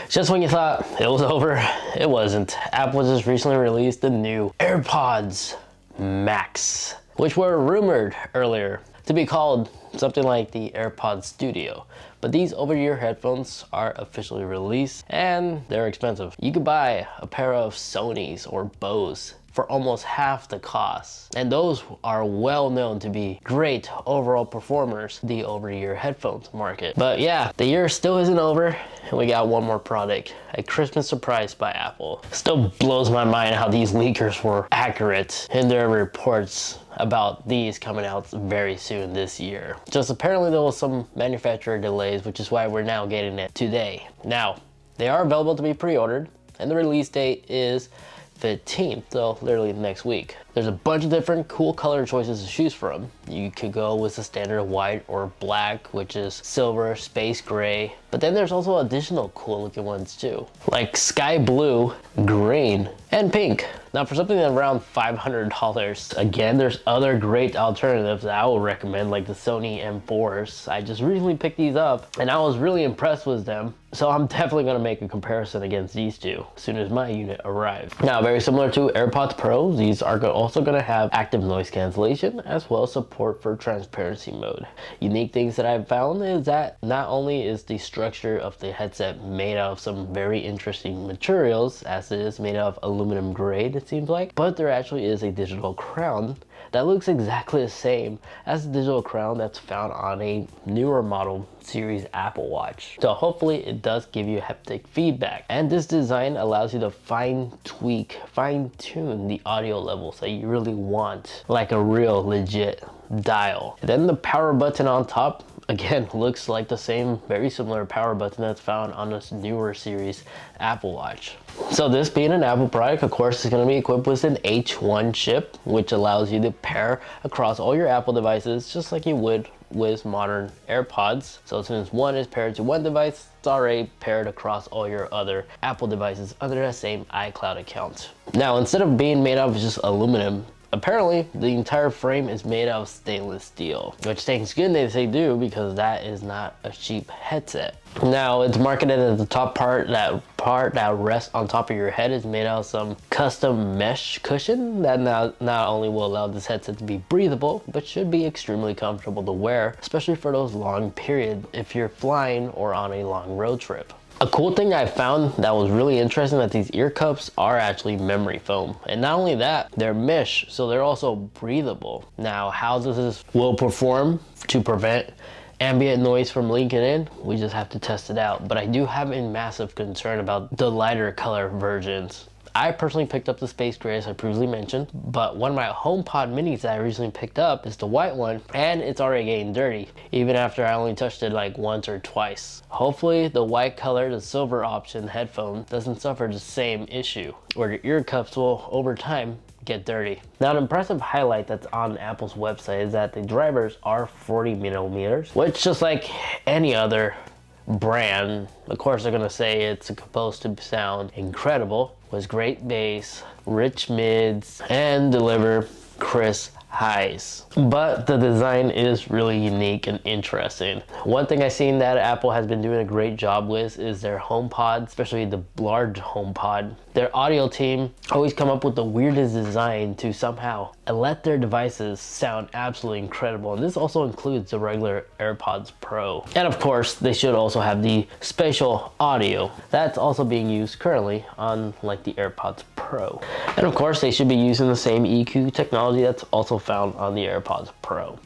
Just when you thought it was over, it wasn't. Apple just recently released the new Airpods Max, which were rumored earlier to be called something like the AirPods Studio. But these over-ear headphones are officially released and they're expensive. You could buy a pair of Sony's or Bose for almost half the cost. And those are well known to be great overall performers, the over-ear headphones market. But yeah, the year still isn't over and we got one more product, a Christmas surprise by Apple. Still blows my mind how these leakers were accurate in their reports about these coming out very soon this year. Just apparently there was some manufacturer delays, which is why we're now getting it today. Now, they are available to be pre-ordered and the release date is 15th, so literally next week. There's a bunch of different cool color choices to choose from. You could go with the standard white or black, which is silver, space gray, but then there's also additional cool looking ones too, like sky blue, green, and pink. Now for something around $500, again, there's other great alternatives that I will recommend, like the Sony M4s. I just recently picked these up and I was really impressed with them. So I'm definitely gonna make a comparison against these two as soon as my unit arrives. Now, very similar to AirPods Pro, these are also gonna have active noise cancellation as well as support for transparency mode. Unique things that I've found is that not only is the structure of the headset made out of some very interesting materials, as it is made out of aluminum grade, it seems like, but there actually is a digital crown that looks exactly the same as the digital crown that's found on a newer model series Apple Watch. So hopefully it does give you haptic feedback. And this design allows you to fine tune the audio levels that you really want, like a real legit dial. Then the power button on top, again, looks like the same, very similar power button that's found on this newer series Apple Watch. So this being an Apple product, of course, is going to be equipped with an H1 chip, which allows you to pair across all your Apple devices, just like you would with modern AirPods. So since one is paired to one device, it's already paired across all your other Apple devices under that same iCloud account. Now, instead of being made out of just aluminum, apparently the entire frame is made out of stainless steel, which thanks goodness they do, because that is not a cheap headset. Now it's marketed as the top part, that rests on top of your head is made out of some custom mesh cushion that not only will allow this headset to be breathable, but should be extremely comfortable to wear, especially for those long periods if you're flying or on a long road trip. A cool thing I found that was really interesting, that these ear cups are actually memory foam. And not only that, they're mesh, so they're also breathable. Now, how this will perform to prevent ambient noise from leaking in, we just have to test it out. But I do have a massive concern about the lighter color versions. I personally picked up the space gray, as I previously mentioned, but one of my HomePod minis that I recently picked up is the white one, and it's already getting dirty, even after I only touched it like once or twice. Hopefully the white color, the silver option headphone, doesn't suffer the same issue, where your ear cups will, over time, get dirty. Now, an impressive highlight that's on Apple's website is that the drivers are 40 millimeters, which, just like any other brand, of course they're gonna say it's supposed to sound incredible, with great bass, rich mids, and deliver crisp highs. But the design is really unique and interesting. One thing I've seen that Apple has been doing a great job with is their HomePod, especially the large HomePod. Their audio team always come up with the weirdest design to somehow let their devices sound absolutely incredible. And this also includes the regular AirPods Pro. And of course, they should also have the spatial audio that's also being used currently on like the AirPods Pro. And of course, they should be using the same EQ technology that's also found on the AirPods Pro.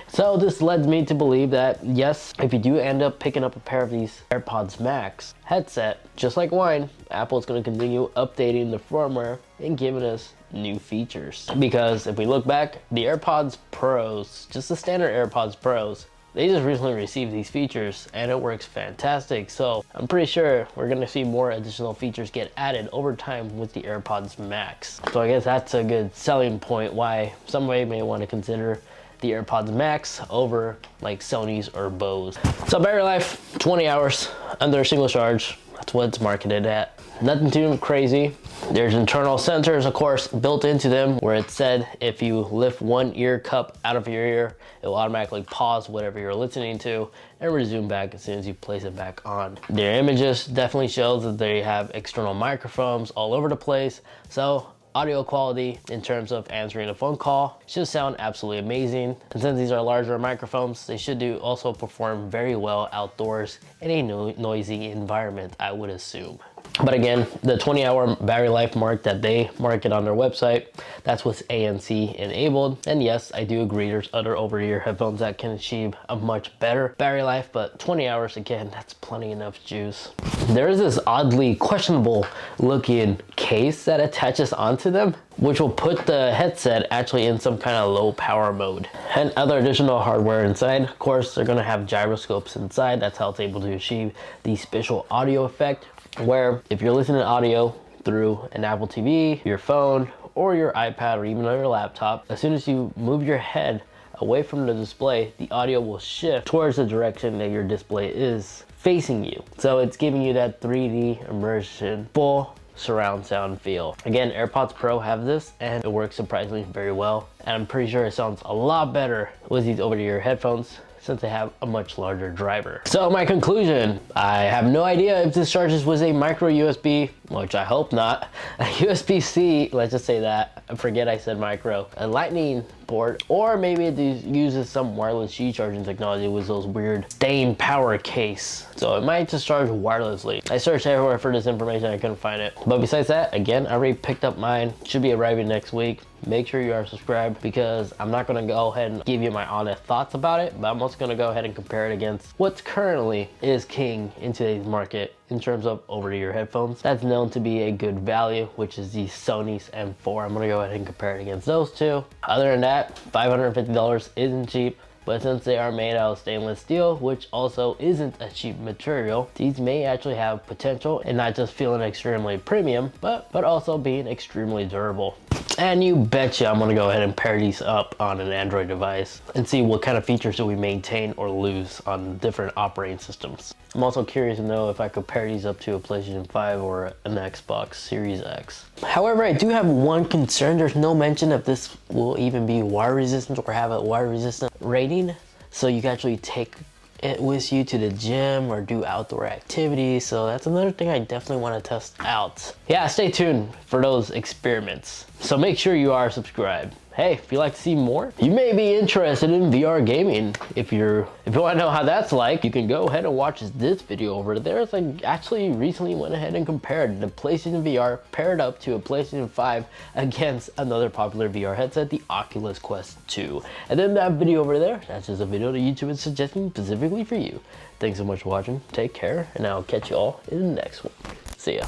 So this led me to believe that yes, if you do end up picking up a pair of these Airpods Max headset, just like wine, Apple's going to continue updating the firmware and giving us new features. Because if we look back, the AirPods Pros, just the standard AirPods Pros, they just recently received these features and it works fantastic. So I'm pretty sure we're gonna see more additional features get added over time with the AirPods Max. So I guess that's a good selling point why somebody may want to consider the AirPods Max over like Sony's or Bose. So battery life, 20 hours under a single charge. That's what it's marketed at. Nothing too crazy. There's internal sensors, of course, built into them, where it said if you lift one ear cup out of your ear, it will automatically pause whatever you're listening to and resume back as soon as you place it back on. Their images definitely shows that they have external microphones all over the place, so audio quality in terms of answering a phone call should sound absolutely amazing. And since these are larger microphones, they should also perform very well outdoors in a noisy environment, I would assume. But again, the 20-hour battery life mark that they market on their website, that's what's ANC enabled. And yes, I do agree there's other over-ear headphones that can achieve a much better battery life, but 20 hours, again, that's plenty enough juice. There is this oddly questionable looking case that attaches onto them, which will put the headset actually in some kind of low power mode. And other additional hardware inside, of course, they're gonna have gyroscopes inside. That's how it's able to achieve the spatial audio effect, where if you're listening to audio through an Apple TV, your phone, or your iPad, or even on your laptop, as soon as you move your head away from the display, the audio will shift towards the direction that your display is facing you. So it's giving you that 3D immersion, full surround sound feel. Again, AirPods Pro have this and it works surprisingly very well. And I'm pretty sure it sounds a lot better with these over-the-ear headphones, since they have a much larger driver. So my conclusion, I have no idea if this charges with a micro USB, which I hope not, a USB-C, let's just say that, I forget I said micro, a lightning port, or maybe it uses some wireless G charging technology with those weird staying power case. So it might just charge wirelessly. I searched everywhere for this information, I couldn't find it. But besides that, again, I already picked up mine, should be arriving next week. Make sure you are subscribed, because I'm not gonna go ahead and give you my honest thoughts about it, but I'm also gonna go ahead and compare it against what's currently is king in today's market in terms of over-the-ear headphones. That's known to be a good value, which is the Sony's M4. I'm gonna go ahead and compare it against those two. Other than that, $550 isn't cheap. But since they are made out of stainless steel, which also isn't a cheap material, these may actually have potential in not just feeling extremely premium, but also being extremely durable. And you betcha I'm gonna go ahead and pair these up on an Android device and see what kind of features do we maintain or lose on different operating systems. I'm also curious to know if I could pair these up to a PlayStation 5 or an Xbox Series X. However, I do have one concern. There's no mention if this will even be water resistant or have a water resistant rating, so you can actually take it with you to the gym or do outdoor activities. So that's another thing I definitely want to test out. Yeah, stay tuned for those experiments. So make sure you are subscribed. Hey, if you'd like to see more, you may be interested in VR gaming. If you want to know how that's like, you can go ahead and watch this video over there. It's like actually recently went ahead and compared the PlayStation VR paired up to a PlayStation 5 against another popular VR headset, the Oculus Quest 2. And then that video over there, that's just a video that YouTube is suggesting specifically for you. Thanks so much for watching. Take care, and I'll catch you all in the next one. See ya.